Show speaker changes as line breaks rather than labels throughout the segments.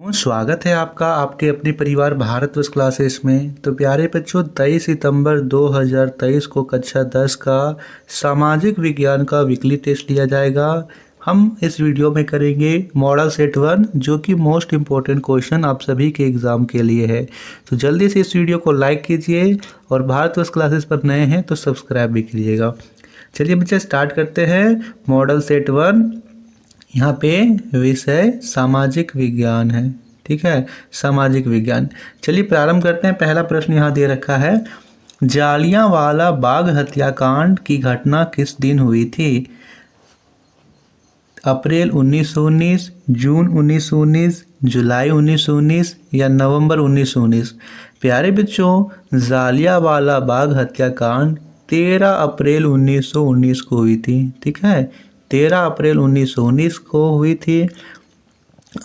स्वागत है आपका आपके अपने परिवार भारतवर्ष क्लासेस में। तो प्यारे बच्चों, 23 सितंबर 2023 को कक्षा 10 का सामाजिक विज्ञान का वीकली टेस्ट लिया जाएगा। हम इस वीडियो में करेंगे मॉडल सेट 1, जो कि मोस्ट इम्पोर्टेंट क्वेश्चन आप सभी के एग्ज़ाम के लिए है। तो जल्दी से इस वीडियो को लाइक कीजिए और भारतवर्ष क्लासेस पर नए हैं तो सब्सक्राइब भी कीजिएगा। चलिए बच्चे स्टार्ट करते हैं। मॉडल सेट 1, यहाँ पे विषय सामाजिक विज्ञान है। ठीक है, सामाजिक विज्ञान। चलिए प्रारंभ करते हैं। पहला प्रश्न यहाँ दे रखा है, जालियांवाला बाग हत्याकांड की घटना किस दिन हुई थी? अप्रैल 1919, जून 1919, जुलाई 1919 या नवंबर 1919? प्यारे बच्चों, जालियांवाला बाग हत्याकांड 13 अप्रैल 1919 को हुई थी। ठीक है, 13 अप्रैल 1919 को हुई थी।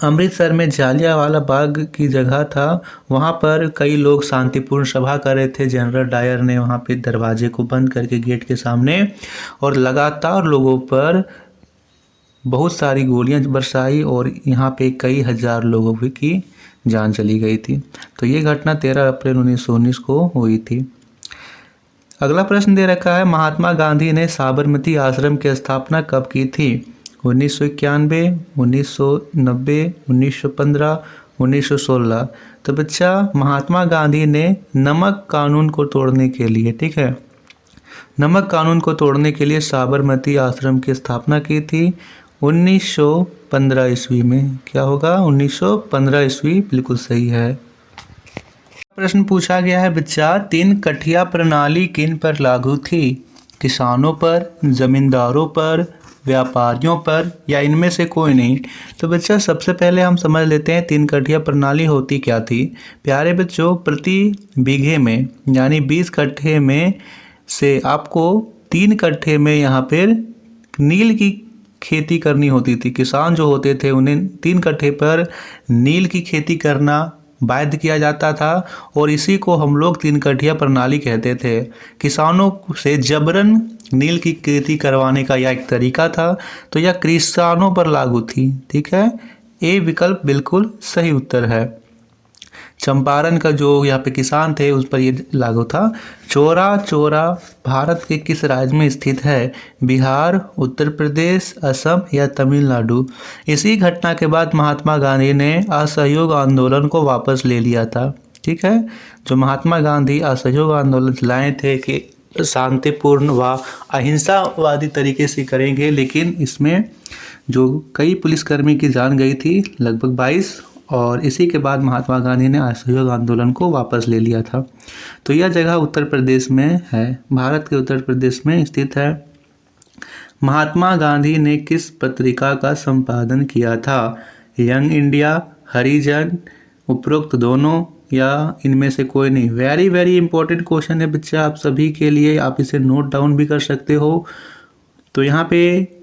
अमृतसर में जालियांवाला बाग की जगह था, वहाँ पर कई लोग शांतिपूर्ण सभा कर रहे थे। जनरल डायर ने वहाँ पे दरवाजे को बंद करके गेट के सामने और लगातार लोगों पर बहुत सारी गोलियां बरसाई और यहाँ पे कई हजार लोगों की जान चली गई थी। तो ये घटना 13 अप्रैल 1919 को हुई थी। अगला प्रश्न दे रखा है, महात्मा गांधी ने साबरमती आश्रम की स्थापना कब की थी? 1991, 1990, 1915, 1916? तो बच्चा, महात्मा गांधी ने नमक कानून को तोड़ने के लिए, ठीक है, नमक कानून को तोड़ने के लिए साबरमती आश्रम की स्थापना की थी 1915 ईस्वी में। क्या होगा? 1915 ईस्वी बिल्कुल सही है। प्रश्न पूछा गया है बच्चा, 3 कठिया प्रणाली किन पर लागू थी? किसानों पर, जमींदारों पर, व्यापारियों पर या इनमें से कोई नहीं? तो बच्चा सबसे पहले हम समझ लेते हैं 3 कठिया प्रणाली होती क्या थी। प्यारे बच्चों, प्रति बीघे में यानी 20 कट्ठे में से आपको 3 कट्ठे में यहाँ पर नील की खेती करनी होती थी। किसान जो होते थे उन्हें 3 कट्ठे पर नील की खेती करना बाध्य किया जाता था और इसी को हम लोग 3 कठिया प्रणाली कहते थे। किसानों से जबरन नील की खेती करवाने का यह एक तरीका था, तो यह किसानों पर लागू थी। ठीक है, ए विकल्प बिल्कुल सही उत्तर है। चंपारण का जो यहाँ पे किसान थे उस पर ये लागू था। चौरा चौरा भारत के किस राज्य में स्थित है? बिहार, उत्तर प्रदेश, असम या तमिलनाडु? इसी घटना के बाद महात्मा गांधी ने असहयोग आंदोलन को वापस ले लिया था। ठीक है, जो महात्मा गांधी असहयोग आंदोलन चलाए थे कि शांतिपूर्ण व अहिंसावादी तरीके से करेंगे, लेकिन इसमें जो कई पुलिसकर्मी की जान गई थी, लगभग 22, और इसी के बाद महात्मा गांधी ने असहयोग आंदोलन को वापस ले लिया था। तो यह जगह उत्तर प्रदेश में है, भारत के उत्तर प्रदेश में स्थित है। महात्मा गांधी ने किस पत्रिका का संपादन किया था? यंग इंडिया, हरिजन, उपरोक्त दोनों या इनमें से कोई नहीं? वेरी वेरी इंपॉर्टेंट क्वेश्चन है बच्चा आप सभी के लिए, आप इसे नोट डाउन भी कर सकते हो। तो यहाँ पे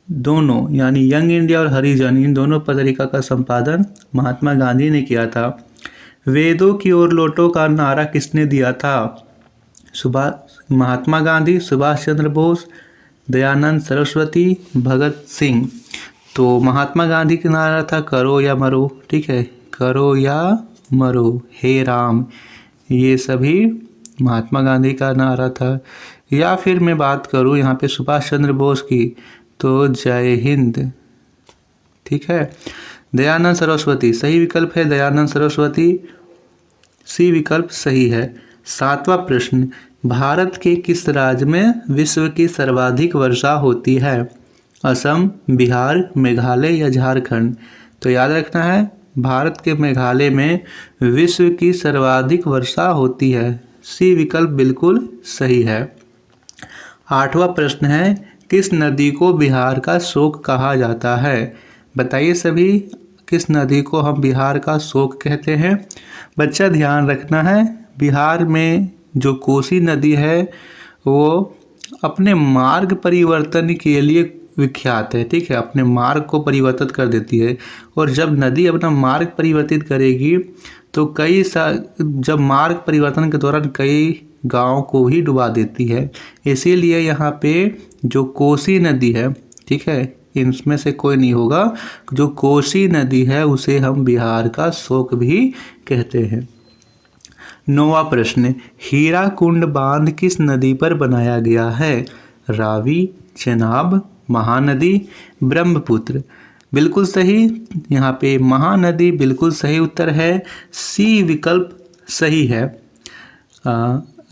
दोनों यानी यंग इंडिया और हरिजन, इन दोनों पत्रिका का संपादन महात्मा गांधी ने किया था। वेदों की ओर लौटो का नारा किसने दिया था? महात्मा गांधी, सुभाष चंद्र बोस, दयानंद सरस्वती, भगत सिंह? तो महात्मा गांधी का नारा था करो या मरो। ठीक है, करो या मरो, हे राम, ये सभी महात्मा गांधी का नारा था। या फिर मैं बात करूँ यहाँ पे सुभाष चंद्र बोस की, तो जय हिंद। ठीक है, दयानंद सरस्वती सही विकल्प है, दयानंद सरस्वती सी विकल्प सही है। 7वां प्रश्न, भारत के किस राज्य में विश्व की सर्वाधिक वर्षा होती है? असम, बिहार, मेघालय या झारखंड? तो याद रखना है, भारत के मेघालय में विश्व की सर्वाधिक वर्षा होती है। सी विकल्प बिल्कुल सही है। 8वां प्रश्न है, किस नदी को बिहार का शोक कहा जाता है? बताइए सभी, किस नदी को हम बिहार का शोक कहते हैं? बच्चा ध्यान रखना है, बिहार में जो कोसी नदी है वो अपने मार्ग परिवर्तन के लिए विख्यात है। ठीक है, अपने मार्ग को परिवर्तित कर देती है, और जब नदी अपना मार्ग परिवर्तित करेगी तो जब मार्ग परिवर्तन के दौरान कई गाँव को ही डुबा देती है। इसीलिए यहाँ पे जो कोसी नदी है, ठीक है, इनमें से कोई नहीं होगा। जो कोसी नदी है उसे हम बिहार का शोक भी कहते हैं। 9वां प्रश्न, हीराकुंड बांध किस नदी पर बनाया गया है? रावी, चेनाब, महानदी, ब्रह्मपुत्र। बिल्कुल सही, यहाँ पे महानदी बिल्कुल सही उत्तर है। सी विकल्प सही है।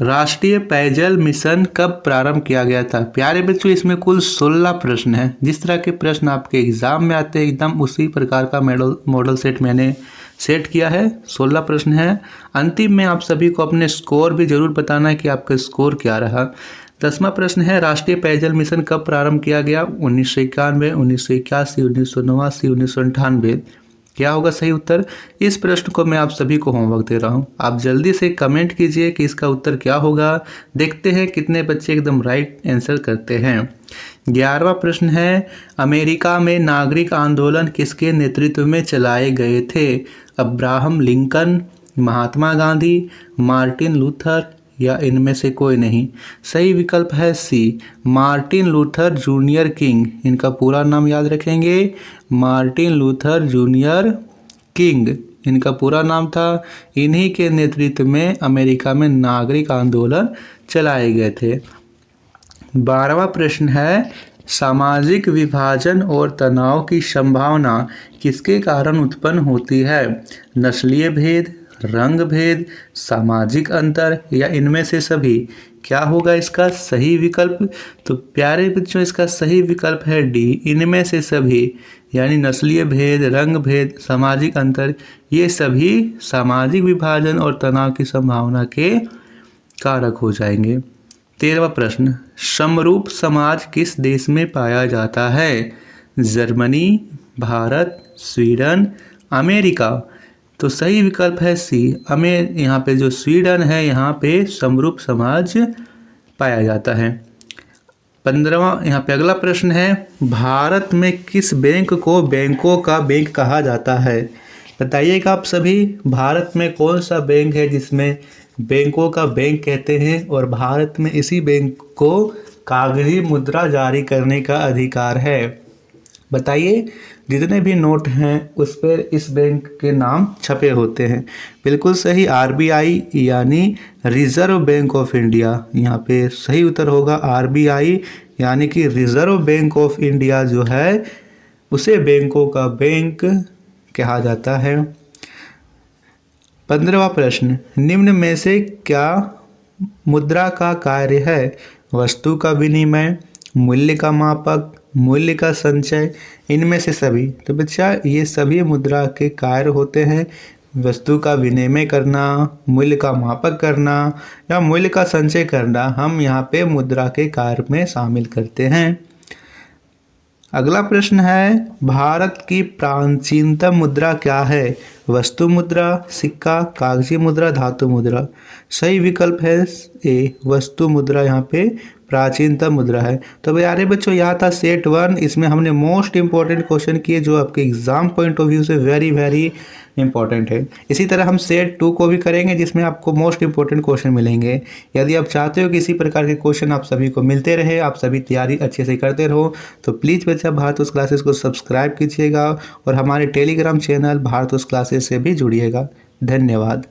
राष्ट्रीय पेयजल मिशन कब प्रारंभ किया गया था? प्यारे बच्चों, इसमें कुल 16 प्रश्न हैं। जिस तरह के प्रश्न आपके एग्जाम में आते हैं एकदम उसी प्रकार का मॉडल सेट मैंने सेट किया है। 16 प्रश्न हैं। अंतिम में आप सभी को अपने स्कोर भी जरूर बताना है कि आपका स्कोर क्या रहा। 10वां प्रश्न है, राष्ट्रीय पेयजल मिशन कब प्रारंभ किया गया? 1991, 1981, 1989, 1998। क्या होगा सही उत्तर? इस प्रश्न को मैं आप सभी को होमवर्क दे रहा हूँ। आप जल्दी से कमेंट कीजिए कि इसका उत्तर क्या होगा। देखते हैं कितने बच्चे एकदम राइट आंसर करते हैं। 11वां प्रश्न है, अमेरिका में नागरिक आंदोलन किसके नेतृत्व में चलाए गए थे? Abraham Lincoln, Mahatma Gandhi, Martin Luther या इनमें से कोई नहीं। सही विकल्प है सी, मार्टिन लूथर जूनियर किंग। इनका पूरा नाम याद रखेंगे, मार्टिन लूथर जूनियर किंग इनका पूरा नाम था। इन्हीं के नेतृत्व में अमेरिका में नागरिक आंदोलन चलाए गए थे। 12वां प्रश्न है, सामाजिक विभाजन और तनाव की संभावना किसके कारण उत्पन्न होती है? नस्लीय भेद, रंग भेद, सामाजिक अंतर या इनमें से सभी। क्या होगा इसका सही विकल्प? तो प्यारे बच्चों, इसका सही विकल्प है डी, इनमें से सभी। यानी नस्लीय भेद, रंग भेद, सामाजिक अंतर, ये सभी सामाजिक विभाजन और तनाव की संभावना के कारक हो जाएंगे। 13वां प्रश्न, समरूप समाज किस देश में पाया जाता है? Germany, Bharat, Sweden, America. तो सही विकल्प है सी, यहाँ पे जो स्वीडन है यहाँ पे समरूप समाज पाया जाता है। 15वां यहाँ पे अगला प्रश्न है, भारत में किस बैंक को बैंकों का बैंक कहा जाता है? बताइएगा आप सभी, भारत में कौन सा बैंक है जिसमें बैंकों का बैंक कहते हैं और भारत में इसी बैंक को कागजी मुद्रा जारी करने का अधिकार है? बताइए, जितने भी नोट हैं उस पर इस बैंक के नाम छपे होते हैं। बिल्कुल सही, आरबीआई यानी रिजर्व बैंक ऑफ इंडिया। यहाँ पे सही उत्तर होगा आरबीआई यानी कि रिजर्व बैंक ऑफ इंडिया जो है उसे बैंकों का बैंक कहा जाता है। 15वां प्रश्न, निम्न में से क्या मुद्रा का कार्य है? वस्तु का विनिमय, मूल्य का मापक, मूल्य का संचय, इनमें से सभी। तो बच्चा, ये सभी मुद्रा के कार्य होते हैं। वस्तु का विनिमय करना, मूल्य का मापक करना या मूल्य का संचय करना हम यहाँ पे मुद्रा के कार्य में शामिल करते हैं। अगला प्रश्न है, भारत की प्राचीनतम मुद्रा क्या है? वस्तु मुद्रा, सिक्का, कागजी मुद्रा, धातु मुद्रा। सही विकल्प है ए, वस्तु मुद्रा यहाँ पे प्राचीनतम मुद्रा है। तो यारे बच्चों, यहाँ था सेट 1। इसमें हमने मोस्ट इंपॉर्टेंट क्वेश्चन किए जो आपके एग्जाम पॉइंट ऑफ व्यू से वेरी वेरी इंपॉर्टेंट है। इसी तरह हम सेट 2 को भी करेंगे जिसमें आपको मोस्ट इंपॉर्टेंट क्वेश्चन मिलेंगे। यदि आप चाहते हो कि इसी प्रकार के क्वेश्चन आप सभी को मिलते रहे, आप सभी तैयारी अच्छे से करते रहो, तो प्लीज़ बच्चा भारतोष क्लासेस को सब्सक्राइब कीजिएगा और हमारे टेलीग्राम चैनल भारतोष क्लासेस से भी जुड़िएगा। धन्यवाद।